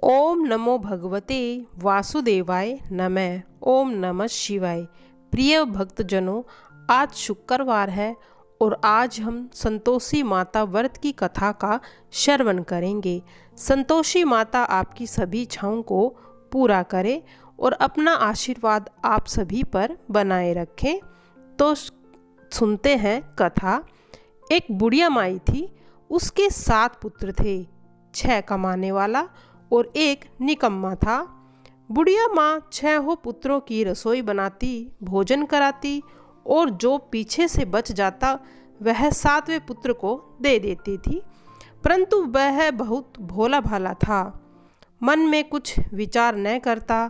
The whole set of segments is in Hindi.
ओम नमो भगवते वासुदेवाय नमः। ओम नमः शिवाय। प्रिय भक्तजनों, आज शुक्रवार है और आज हम संतोषी माता व्रत की कथा का श्रवण करेंगे। संतोषी माता आपकी सभी इच्छाओं को पूरा करे और अपना आशीर्वाद आप सभी पर बनाए रखें। तो सुनते हैं कथा। एक बुढ़िया माई थी, उसके 7 पुत्र थे, 6 कमाने वाला और एक निकम्मा था। बुढ़िया माँ 6 पुत्रों की रसोई बनाती, भोजन कराती और जो पीछे से बच जाता वह 7वें पुत्र को दे देती थी। परंतु वह बहुत भोला भाला था, मन में कुछ विचार न करता।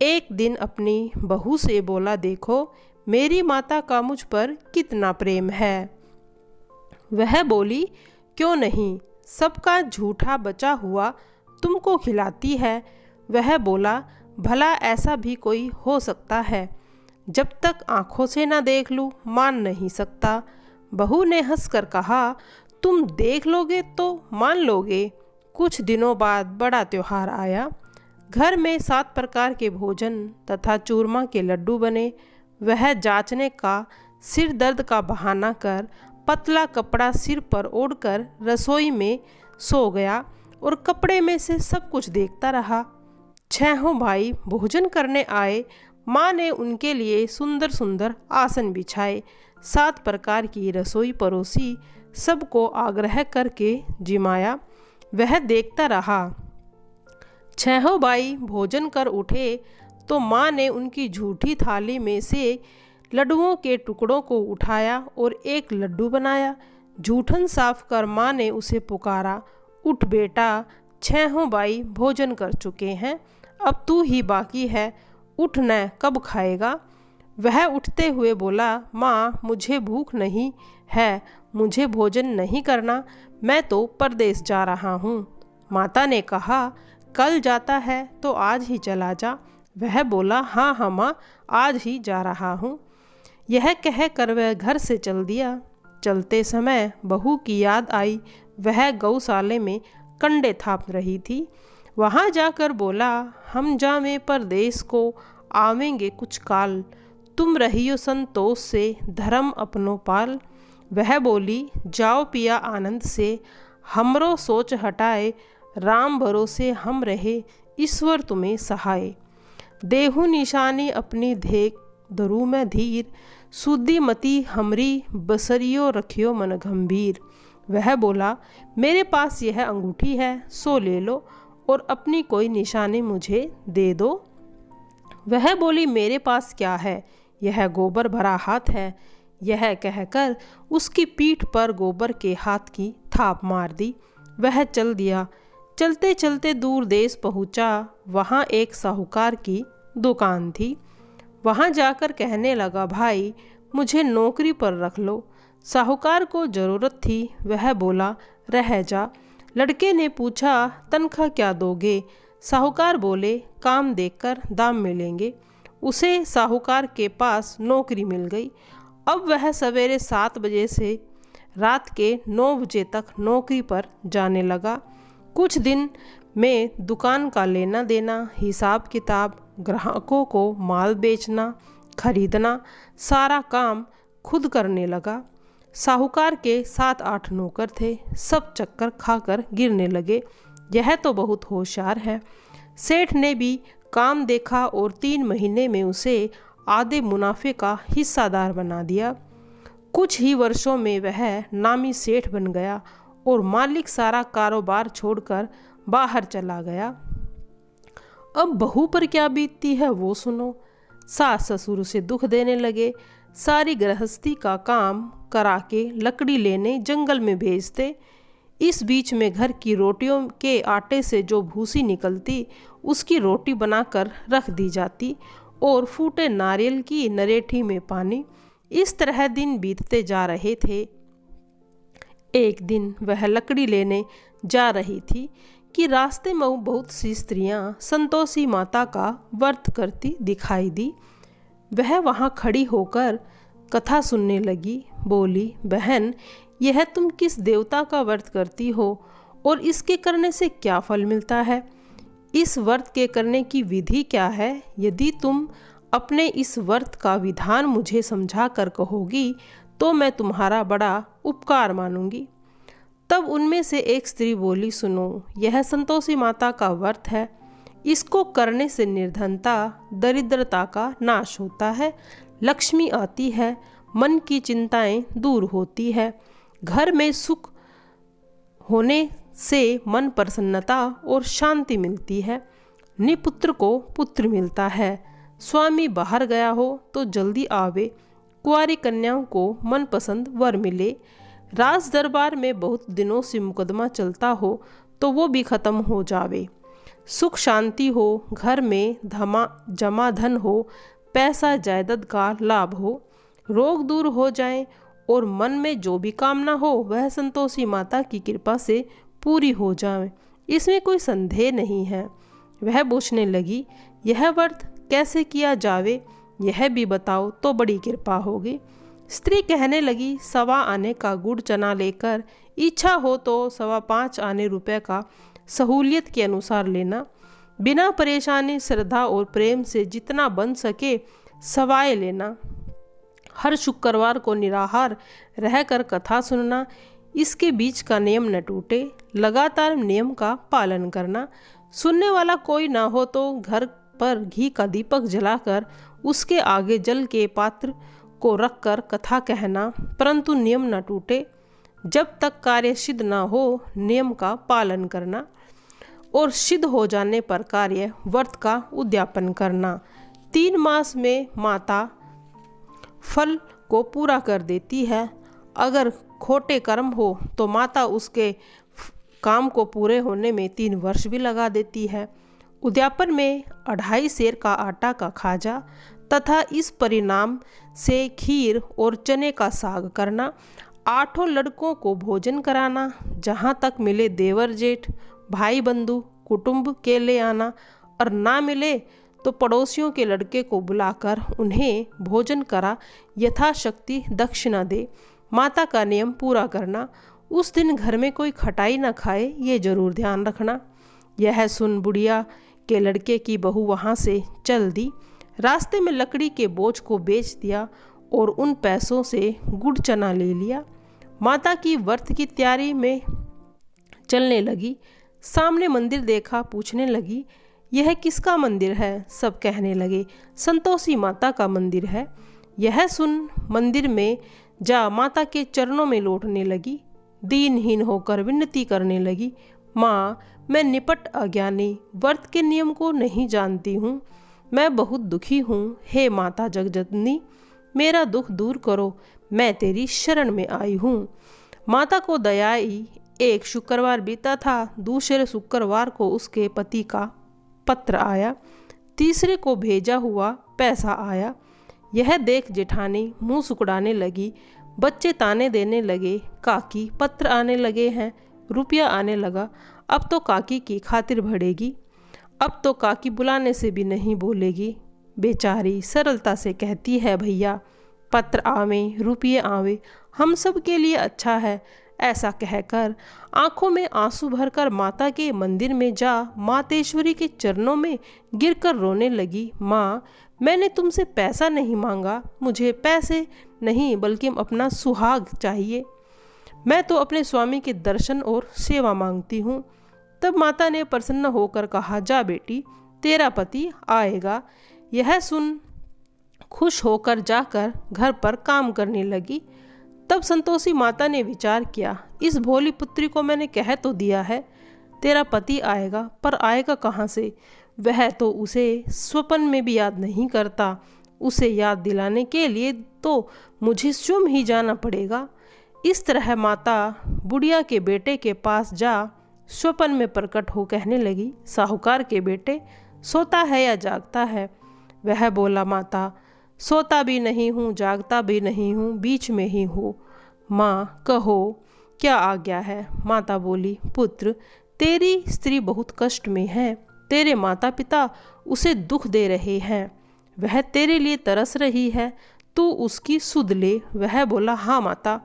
एक दिन अपनी बहू से बोला, देखो मेरी माता का मुझ पर कितना प्रेम है। वह बोली, क्यों नहीं, सबका झूठा बचा हुआ तुमको खिलाती है। वह बोला, भला ऐसा भी कोई हो सकता है? जब तक आँखों से ना देख लूँ मान नहीं सकता। बहू ने हंसकर कहा, तुम देख लोगे तो मान लोगे। कुछ दिनों बाद बड़ा त्योहार आया। घर में 7 प्रकार के भोजन तथा चूरमा के लड्डू बने। वह जांचने का सिर दर्द का बहाना कर पतला कपड़ा सिर पर ओढ़कर रसोई में सो गया और कपड़े में से सब कुछ देखता रहा। 6 भाई भोजन करने आए। माँ ने उनके लिए सुंदर सुंदर आसन बिछाए, 7 प्रकार की रसोई परोसी, सबको आग्रह करके जिमाया। वह देखता रहा। 6 भाई भोजन कर उठे तो माँ ने उनकी झूठी थाली में से लड्डुओं के टुकड़ों को उठाया और एक लड्डू बनाया। जूठन साफ कर माँ ने उसे पुकारा, उठ बेटा, 6 भाई भोजन कर चुके हैं, अब तू ही बाकी है, उठ न, कब खाएगा? वह उठते हुए बोला, माँ मुझे भूख नहीं है, मुझे भोजन नहीं करना, मैं तो परदेश जा रहा हूँ। माता ने कहा, कल जाता है तो आज ही चला जा। वह बोला, हाँ हाँ माँ, आज ही जा रहा हूँ। यह कहकर वह घर से चल दिया। चलते समय बहू की याद आई। वह गौशाले में कंडे थाप रही थी। वहाँ जाकर बोला, हम जावें परदेश को, आवेंगे कुछ काल, तुम रहियो संतोष से, धर्म अपनो पाल। वह बोली, जाओ पिया आनंद से, हमरो सोच हटाए, राम भरोसे हम रहे, ईश्वर तुम्हें सहाय। देहु निशानी अपनी धेक, धरू में धीर, सुधी मती हमरी, बसरियो रखियो मन गंभीर। वह बोला, मेरे पास यह अंगूठी है, सो ले लो और अपनी कोई निशानी मुझे दे दो। वह बोली, मेरे पास क्या है, यह गोबर भरा हाथ है। यह कहकर उसकी पीठ पर गोबर के हाथ की थाप मार दी। वह चल दिया। चलते चलते दूर देश पहुँचा। वहाँ एक साहूकार की दुकान थी। वहाँ जाकर कहने लगा, भाई मुझे नौकरी पर रख लो। साहूकार को ज़रूरत थी। वह बोला, रह जा। लड़के ने पूछा, तनख्वाह क्या दोगे? साहूकार बोले, काम देखकर दाम मिलेंगे। उसे साहूकार के पास नौकरी मिल गई। अब वह सवेरे 7 बजे से रात के 9 बजे तक नौकरी पर जाने लगा। कुछ दिन में दुकान का लेना देना, हिसाब किताब, ग्राहकों को माल बेचना खरीदना, सारा काम खुद करने लगा। साहूकार के 7-8 नौकर थे, सब चक्कर खाकर गिरने लगे। यह तो बहुत होशियार है। सेठ ने भी काम देखा और 3 महीने में उसे आधे मुनाफे का हिस्सादार बना दिया। कुछ ही वर्षों में वह नामी सेठ बन गया और मालिक सारा कारोबार छोड़कर बाहर चला गया। अब बहू पर क्या बीतती है वो सुनो। सास ससुर उसे दुख देने लगे। सारी गृहस्थी का काम करा के लकड़ी लेने जंगल में भेजते। इस बीच में घर की रोटियों के आटे से जो भूसी निकलती उसकी रोटी बनाकर रख दी जाती और फूटे नारियल की नरेठी में पानी। इस तरह दिन बीतते जा रहे थे। एक दिन वह लकड़ी लेने जा रही थी कि रास्ते में बहुत सी स्त्रियां संतोषी माता का व्रत करती दिखाई दी। वह वहाँ खड़ी होकर कथा सुनने लगी। बोली, बहन यह तुम किस देवता का व्रत करती हो और इसके करने से क्या फल मिलता है? इस व्रत के करने की विधि क्या है? यदि तुम अपने इस व्रत का विधान मुझे समझा कर कहोगी तो मैं तुम्हारा बड़ा उपकार मानूंगी। तब उनमें से एक स्त्री बोली, सुनो, यह संतोषी माता का व्रत है। इसको करने से निर्धनता, दरिद्रता का नाश होता है, लक्ष्मी आती है, मन की चिंताएं दूर होती है, घर में सुख होने से मन प्रसन्नता और शांति मिलती है, निपुत्र को पुत्र मिलता है, स्वामी बाहर गया हो तो जल्दी आवे, कुंवारी कन्याओं को मनपसंद वर मिले, राज दरबार में बहुत दिनों से मुकदमा चलता हो तो वो भी खत्म हो जावे, सुख शांति हो, घर में जमा धन हो, पैसा जायदाद का लाभ हो, रोग दूर हो जाए और मन में जो भी कामना हो वह संतोषी माता की कृपा से पूरी हो जाए, इसमें कोई संदेह नहीं है। वह पूछने लगी, यह व्रत कैसे किया जावे, यह भी बताओ तो बड़ी कृपा होगी। स्त्री कहने लगी, 1.25 आने का गुड़ चना लेकर, इच्छा हो तो 5.25 आने रुपये का सहूलियत के अनुसार लेना, बिना परेशानी श्रद्धा और प्रेम से जितना बन सके सवाए लेना, हर शुक्रवार को निराहार रहकर कथा सुनना, इसके बीच का नियम न टूटे, लगातार नियम का पालन करना, सुनने वाला कोई ना हो तो घर पर घी का दीपक जलाकर उसके आगे जल के पात्र को रखकर कथा कहना, परंतु नियम न टूटे, जब तक कार्य सिद्ध न हो नियम का पालन करना और सिद्ध हो जाने पर कार्य व्रत का उद्यापन करना। 3 मास में माता फल को पूरा कर देती है। अगर खोटे कर्म हो तो माता उसके काम को पूरे होने में 3 वर्ष भी लगा देती है। उद्यापन में 2.5 सेर का आटा का खाजा तथा इस परिणाम से खीर और चने का साग करना, 8 लड़कों को भोजन कराना, जहाँ तक मिले देवर जेठ भाई बंधु कुटुंब के ले आना और ना मिले तो पड़ोसियों के लड़के को बुलाकर उन्हें भोजन करा यथाशक्ति दक्षिणा दे। माता का नियम पूरा करना, उस दिन घर में कोई खटाई न खाए, ये जरूर ध्यान रखना। यह सुन बुढ़िया के लड़के की बहू वहाँ से चल दी, रास्ते में लकड़ी के बोझ को बेच दिया और उन पैसों से गुड़ चना ले लिया। माता की व्रत की तैयारी में चलने लगी, सामने मंदिर देखा, पूछने लगी, यह किसका मंदिर है? सब कहने लगे, संतोषी माता का मंदिर है। यह सुन मंदिर में जा माता के चरणों में लौटने लगी, दीनहीन होकर विनती करने लगी, माँ, मैं निपट अज्ञानी, व्रत के नियम को नहीं जानती हूँ, मैं बहुत दुखी हूँ, हे माता जगजननी, मेरा दुख दूर करो, मैं तेरी शरण में आई हूँ। माता को दया आई। एक शुक्रवार बीता था, दूसरे शुक्रवार को उसके पति का पत्र आया, तीसरे को भेजा हुआ पैसा आया। यह देख जेठानी मुंह सुकड़ाने लगी, बच्चे ताने देने लगे, काकी पत्र आने लगे हैं, रुपया आने लगा, अब तो काकी की खातिर बढ़ेगी, अब तो काकी बुलाने से भी नहीं बोलेगी। बेचारी सरलता से कहती है, भैया पत्र आवे रुपये आवे, हम सब के लिए अच्छा है। ऐसा कहकर आंखों में आंसू भरकर माता के मंदिर में जा मातेश्वरी के चरणों में गिरकर रोने लगी, माँ, मैंने तुमसे पैसा नहीं मांगा, मुझे पैसे नहीं बल्कि अपना सुहाग चाहिए, मैं तो अपने स्वामी के दर्शन और सेवा मांगती हूँ। तब माता ने प्रसन्न होकर कहा, जा बेटी, तेरा पति आएगा। यह सुन खुश होकर जाकर घर पर काम करने लगी। तब संतोषी माता ने विचार किया, इस भोली पुत्री को मैंने कह तो दिया है तेरा पति आएगा, पर आएगा कहाँ से? वह तो उसे स्वप्न में भी याद नहीं करता, उसे याद दिलाने के लिए तो मुझे स्वयं ही जाना पड़ेगा। इस तरह माता बुढ़िया के बेटे के पास जा स्वप्न में प्रकट हो कहने लगी, साहूकार के बेटे, सोता है या जागता है? वह बोला, माता, सोता भी नहीं हूँ, जागता भी नहीं हूँ, बीच में ही हूँ। माँ, कहो क्या आज्ञा है? माता बोली, पुत्र, तेरी स्त्री बहुत कष्ट में है, तेरे माता पिता उसे दुख दे रहे हैं, वह तेरे लिए तरस रही है, तू उसकी सुध ले। वह बोला, हाँ माता,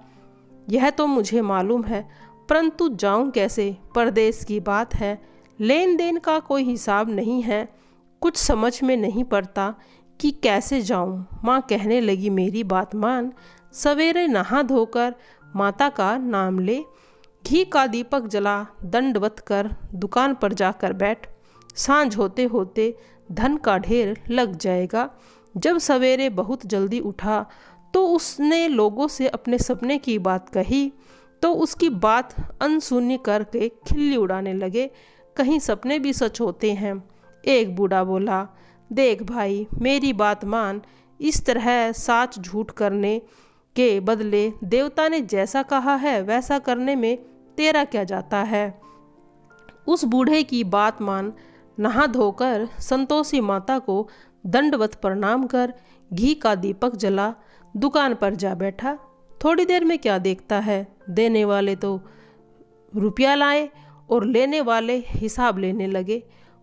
यह तो मुझे मालूम है, परंतु जाऊं कैसे? परदेश की बात है, लेन देन का कोई हिसाब नहीं है। कुछ समझ में नहीं पड़ता कि कैसे जाऊं। माँ कहने लगी, मेरी बात मान, सवेरे नहा धोकर माता का नाम ले, घी का दीपक जला, दंडवत कर दुकान पर जाकर बैठ। सांझ होते होते धन का ढेर लग जाएगा। जब सवेरे बहुत जल्दी उठा तो उसने लोगों से अपने सपने की बात कही तो उसकी बात अनसुनी करके खिल्ली उड़ाने लगे। कहीं सपने भी सच होते हैं। एक बूढ़ा बोला, देख भाई, मेरी बात मान, इस तरह साच झूठ करने के बदले देवता ने जैसा कहा है वैसा करने में तेरा क्या जाता है। उस बूढ़े की बात मान नहा धोकर संतोषी माता को दंडवत प्रणाम कर घी का दीपक जला दुकान पर जा बैठा। थोड़ी देर में क्या देखता है, देने वाले तो रुपया लाए और लेने वाले हिसाब लेने लगे।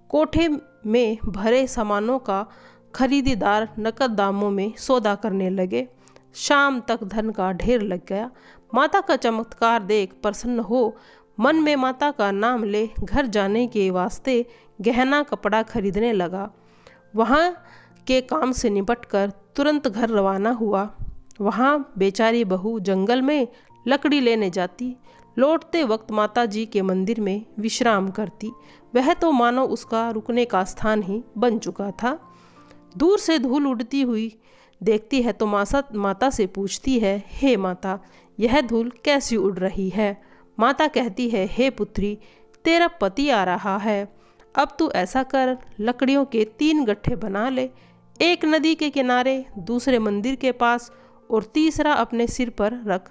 कोठे में भरे सामानों का खरीदार नकद दामों में सौदा करने लगे। शाम तक धन का ढेर लग गया। माता का चमत्कार देख प्रसन्न हो मन में माता का नाम ले घर जाने के वास्ते गहना कपड़ा खरीदने लगा। वहाँ के काम से निपटकर तुरंत घर रवाना हुआ। वहाँ बेचारी बहू जंगल में लकड़ी लेने जाती। लौटते वक्त माता जी के मंदिर में विश्राम करती। वह तो मानो उसका रुकने का स्थान ही बन चुका था। दूर से धूल उड़ती हुई देखती है तो माता से पूछती है, हे माता, यह धूल कैसी उड़ रही है। माता कहती है, हे पुत्री, तेरा पति आ रहा है। अब तू ऐसा कर, लकड़ियों के 3 गट्ठे बना ले, एक नदी के किनारे, दूसरे मंदिर के पास और तीसरा अपने सिर पर रख।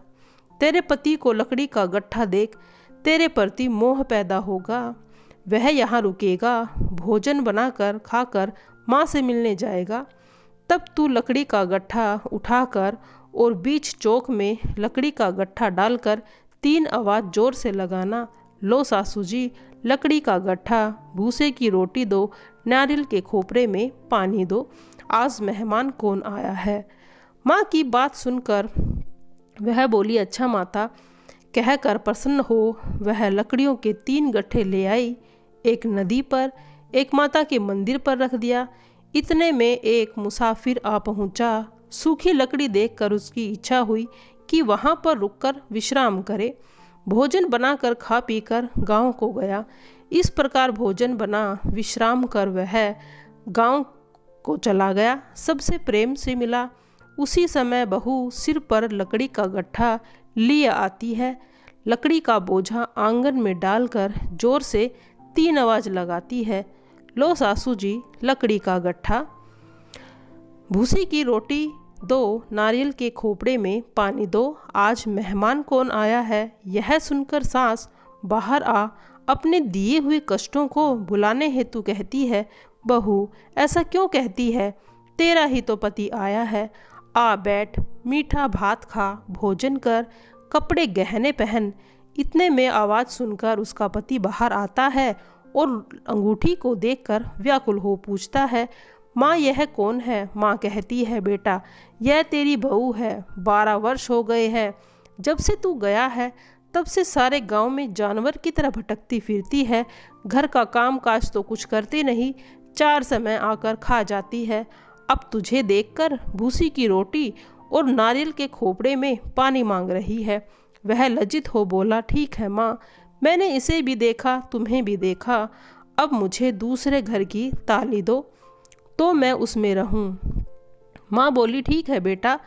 तेरे पति को लकड़ी का गट्ठा देख तेरे प्रति मोह पैदा होगा। वह यहाँ रुकेगा, भोजन बनाकर खाकर माँ से मिलने जाएगा। तब तू लकड़ी का गट्ठा उठाकर और बीच चौक में लकड़ी का गट्ठा डालकर 3 आवाज़ जोर से लगाना, लो सासू जी, लकड़ी का गट्ठा, भूसे की रोटी दो, नारियल के खोपरे में पानी दो, आज मेहमान कौन आया है। माँ की बात सुनकर वह बोली, अच्छा माता, कहकर प्रसन्न हो वह लकड़ियों के 3 गट्ठे ले आई। एक नदी पर, एक माता के मंदिर पर रख दिया। इतने में एक मुसाफिर आ पहुंचा। सूखी लकड़ी देखकर उसकी इच्छा हुई कि वहां पर रुककर विश्राम करे। भोजन बनाकर खा पीकर गांव को गया। इस प्रकार भोजन बना विश्राम कर वह गांव को चला गया। सबसे प्रेम से मिला। उसी समय बहू सिर पर लकड़ी का गट्ठा लिए आती है। लकड़ी का बोझा आंगन में डालकर जोर से 3 आवाज़ लगाती है, लो सासू जी, लकड़ी का गट्ठा, भूसी की रोटी दो, नारियल के खोपड़े में पानी दो, आज मेहमान कौन आया है। यह सुनकर सास बाहर आ अपने दिए हुए कष्टों को भुलाने हेतु कहती है, बहू ऐसा क्यों कहती है, तेरा ही तो पति आया है। आ बैठ, मीठा भात खा, भोजन कर, कपड़े गहने पहन। इतने में आवाज़ सुनकर उसका पति बाहर आता है और अंगूठी को देखकर व्याकुल हो पूछता है, माँ यह कौन है। माँ कहती है, बेटा यह तेरी बहू है। 12 वर्ष हो गए हैं जब से तू गया है, तब से सारे गांव में जानवर की तरह भटकती फिरती है। घर का काम काज तो कुछ करती नहीं, 4 समय आकर खा जाती है। अब तुझे देखकर भूसी की रोटी और नारियल के खोपड़े में पानी मांग रही है। वह लज्जित हो बोला, ठीक है माँ, मैंने इसे भी देखा, तुम्हें भी देखा। अब मुझे दूसरे घर की ताली दो तो मैं उसमें रहूं। माँ बोली, ठीक है बेटा,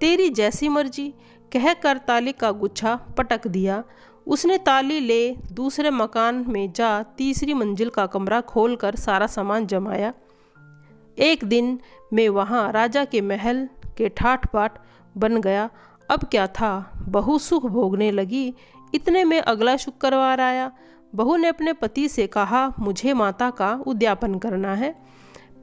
तेरी जैसी मर्जी, कहकर ताली का गुच्छा पटक दिया। उसने ताली ले दूसरे मकान में जा तीसरी मंजिल का कमरा खोलकर सारा सामान जमाया। एक दिन में वहाँ राजा के महल के ठाट बाट बन गया। अब क्या था, बहू सुख भोगने लगी। इतने में अगला शुक्रवार आया। बहू ने अपने पति से कहा, मुझे माता का उद्यापन करना है।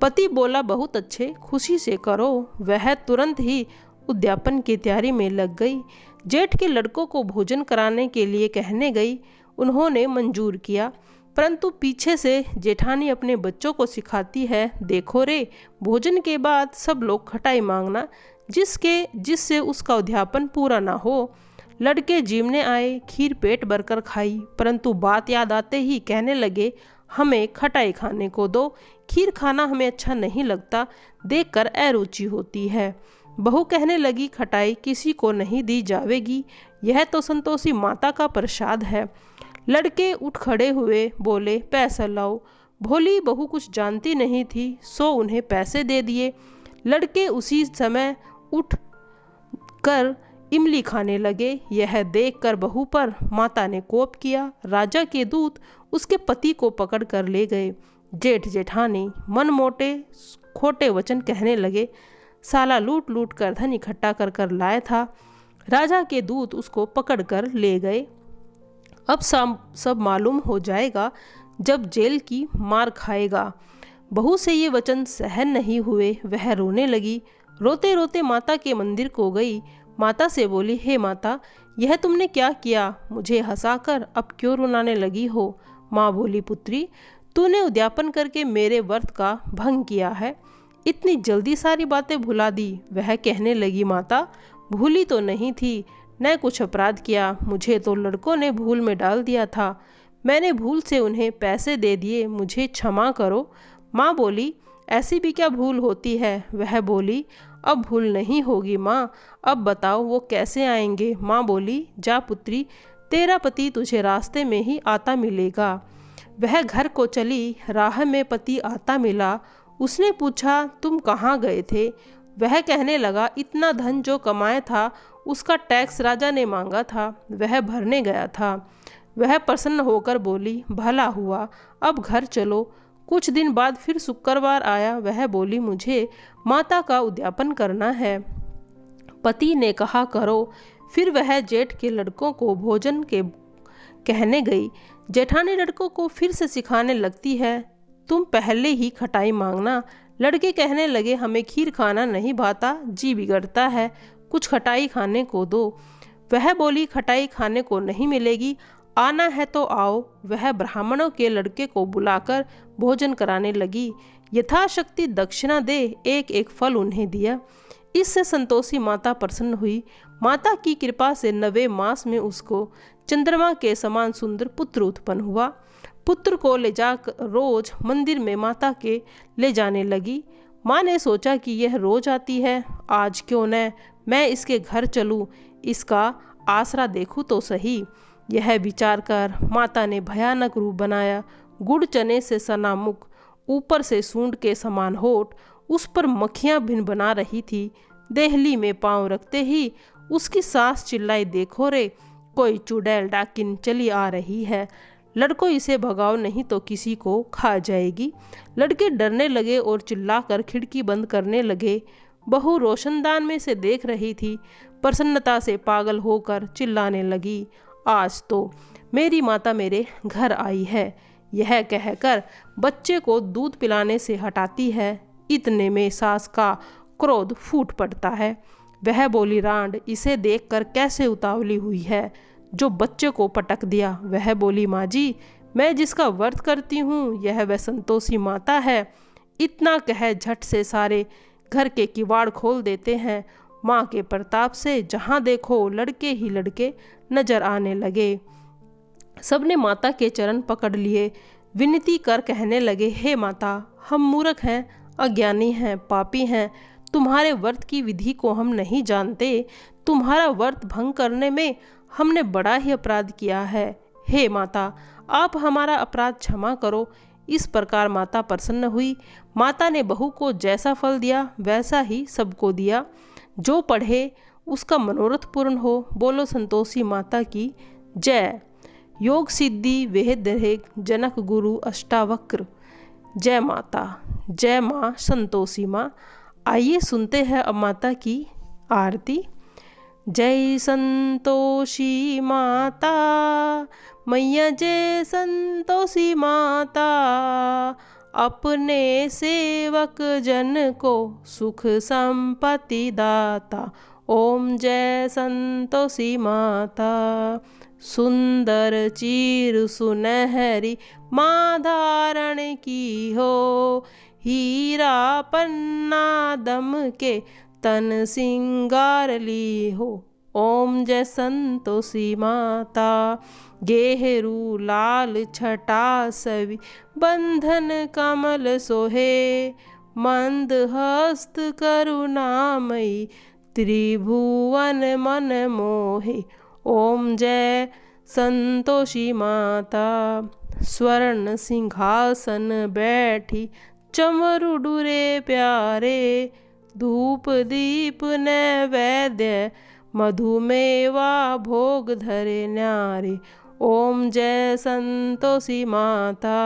पति बोला, बहुत अच्छे, खुशी से करो। वह तुरंत ही उद्यापन की तैयारी में लग गई। जेठ के लड़कों को भोजन कराने के लिए कहने गई। उन्होंने मंजूर किया, परंतु पीछे से जेठानी अपने बच्चों को सिखाती है, देखो रे, भोजन के बाद सब लोग खटाई मांगना, जिससे उसका उद्यापन पूरा ना हो। लड़के जीवने आए, खीर पेट भरकर खाई, परंतु बात याद आते ही कहने लगे, हमें खटाई खाने को दो, खीर खाना हमें अच्छा नहीं लगता, देखकर अरुचि होती है। बहू कहने लगी, खटाई किसी को नहीं दी जावेगी, यह तो संतोषी माता का प्रसाद है। लड़के उठ खड़े हुए, बोले, पैसा लाओ। भोली बहू कुछ जानती नहीं थी, सो उन्हें पैसे दे दिए। लड़के उसी समय उठ कर इमली खाने लगे। यह देखकर बहू पर माता ने कोप किया। राजा के दूत उसके पति को पकड़ कर ले गए। जेठ जेठानी मन मोटे खोटे वचन कहने लगे, साला लूट लूट कर धन इकट्ठा कर कर लाया था। राजा के दूत उसको पकड़ कर ले गए। अब सब मालूम हो जाएगा जब जेल की मार खाएगा। बहू से ये वचन सहन नहीं हुए, वह रोने लगी। रोते रोते माता के मंदिर को गई। माता से बोली, हे माता, यह तुमने क्या किया? मुझे हंसाकर अब क्यों रुलाने लगी हो? माँ बोली, पुत्री, तूने उद्यापन करके मेरे व्रत का भंग किया है, इतनी जल्दी सारी बातें भुला दी। वह कहने लगी, माता, भूली तो नहीं थी, न कुछ अपराध किया, मुझे तो लड़कों ने भूल में डाल दिया था, मैंने भूल से उन्हें पैसे दे दिए, मुझे क्षमा करो। माँ बोली, ऐसी भी क्या भूल होती है? वह बोली, अब भूल नहीं होगी माँ, अब बताओ वो कैसे आएंगे? माँ बोली, जा पुत्री, तेरा पति तुझे रास्ते में ही आता मिलेगा। वह घर को चली। राह में पति आता मिला। उसने पूछा, तुम कहाँ गए थे? वह कहने लगा, इतना धन जो कमाया था उसका टैक्स राजा ने मांगा था, वह भरने गया था। वह प्रसन्न होकर बोली, भला हुआ, अब घर चलो। कुछ दिन बाद फिर शुक्रवार आया। वह बोली, मुझे माता का उद्यापन करना है। पति ने कहा, करो। फिर वह जेठ के लड़कों को भोजन के कहने गई। जेठानी लड़कों को फिर से सिखाने लगती है, तुम पहले ही खटाई मांगना। लड़के कहने लगे, हमें खीर खाना नहीं भाता, जी बिगड़ता है, कुछ खटाई खाने को दो। वह बोली, खटाई खाने को नहीं मिलेगी, आना है तो आओ। वह ब्राह्मणों के लड़के को बुलाकर भोजन कराने लगी। यथाशक्ति दक्षिणा दे एक एक फल उन्हें दिया। इससे संतोषी माता प्रसन्न हुई। माता की कृपा से 9वें मास में उसको चंद्रमा के समान सुंदर पुत्र उत्पन्न हुआ। पुत्र को ले जाकर रोज मंदिर में माता के ले जाने लगी। माँ ने सोचा कि यह रोज आती है, आज क्यों न मैं इसके घर चलूँ, इसका आसरा देखूँ तो सही। यह विचार कर माता ने भयानक रूप बनाया। गुड़ चने से सना मुख, ऊपर से सूंड के समान होठ, उस पर मक्खियाँ भिन बना रही थी। देहली में पांव रखते ही उसकी सास चिल्लाई, देखो रे, कोई चुड़ैल डाकिन चली आ रही है, लड़कों इसे भगाओ नहीं तो किसी को खा जाएगी। लड़के डरने लगे और चिल्लाकर खिड़की बंद करने लगे। बहू रोशनदान में से देख रही थी। प्रसन्नता से पागल होकर चिल्लाने लगी, आज तो मेरी माता मेरे घर आई है। यह कहकर बच्चे को दूध पिलाने से हटाती है। इतने में सास का क्रोध फूट पड़ता है। वह बोली, रांड, इसे देखकर कैसे उतावली हुई है जो बच्चे को पटक दिया। वह बोली, माँ जी, मैं जिसका व्रत करती हूँ यह वह संतोषी माता है। इतना कह झट से सारे घर के किवाड़ खोल देते हैं। माँ के प्रताप से जहाँ देखो लड़के ही लड़के नजर आने लगे। सबने माता के चरण पकड़ लिए, विनती कर कहने लगे, हे माता, हम मूर्ख हैं, अज्ञानी हैं, पापी हैं, तुम्हारे व्रत की विधि को हम नहीं जानते, तुम्हारा व्रत भंग करने में हमने बड़ा ही अपराध किया है। हे माता, आप हमारा अपराध क्षमा करो। इस प्रकार माता प्रसन्न हुई। माता ने बहू को जैसा फल दिया वैसा ही सबको दिया। जो पढ़े उसका मनोरथ पूर्ण हो। बोलो संतोषी माता की जय। योग सिद्धि वेद जनक गुरु अष्टावक्र। जय माता, जय माँ संतोषी माँ। आइए सुनते हैं अब माता की आरती। जय संतोषी माता, मैया जय संतोषी माता, अपने सेवक जन को सुख संपत्ति दाता। ओम जय संतोषी माता। सुंदर चीर सुनहरी माँ धारण की हो, हीरा पन्ना दम के तन सिंगार ली हो। ओम जय संतोषी माता। गेहरू लाल छटा सवि बंधन कमल सोहे, मंद हस्त करुणामयी त्रिभुवन मन मोहे। ओम जय संतोषी माता। स्वर्ण सिंहासन बैठी चमरू डुरे प्यारे, धूप दीप नैवेद्य मधुमेवा भोग धरे न्यारे। ओम जय संतोषी माता।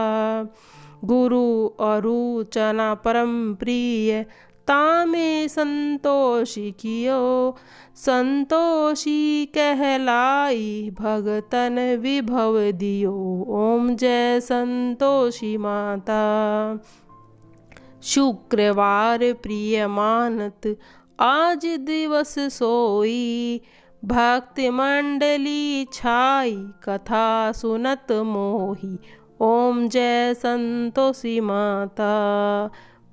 गुरु अरु चना परम प्रिय, तामे संतोषी कियो, संतोषी कहलाई भगतन विभव दियो। ओम जय संतोषी माता। शुक्रवार प्रिय मानत आज दिवस सोई, भक्ति मंडली छाई कथा सुनत मोही। ओम जय संतोषी माता।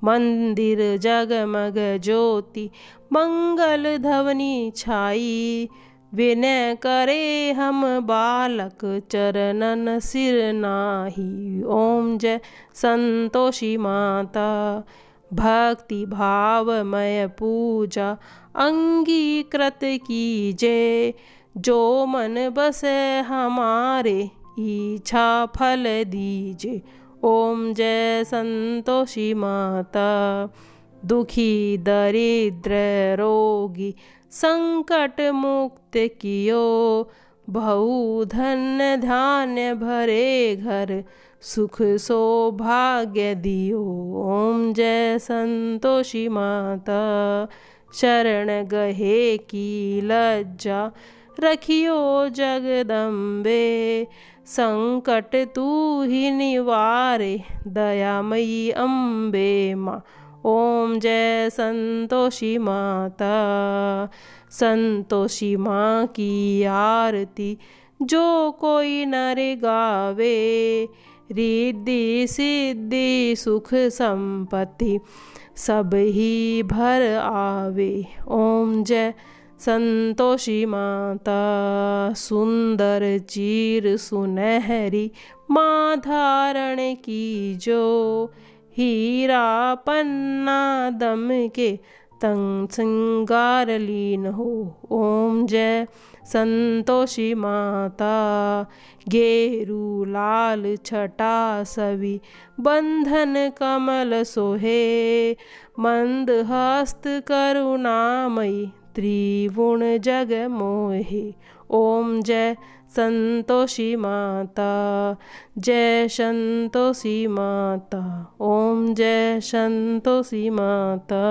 मंदिर जगमग ज्योति मंगल ध्वनि छाई, विनय करे हम बालक चरणन सिर नाही। ओम जय संतोषी माता। भक्ति भावमय पूजा अंगीकृत कीजे, जो मन बसे हमारे इच्छा फल दीजे। ओम जय संतोषी माता। दुखी दरिद्र रोगी संकट मुक्त कियो, बहु धन्य धान्य भरे घर सुख सौभाग्य दियो। ओम जय संतोषी माता। शरण गहे की लज्जा रखियो जगदम्बे, संकट तू ही निवारे दयामयी अम्बे माँ। ओम जय संतोषी माता। संतोषी माँ की आरती जो कोई नर गावे, रिद्धि सिद्धि सुख संपत्ति सब ही भर आवे। ओम जय संतोषी माता। सुंदर चीर सुनहरी माँ धारण की जो, हीरा पन्ना दम के तंग श्रृंगार लीन हो। ओम जय संतोषी माता। गेरू लाल छटा सवि बंधन कमल सोहे, मंद हस्त करुणामयी त्रिभुवन जग मोहे। ओम जय संतोषी माता। जय संतोषी माता। ओम जय संतोषी माता।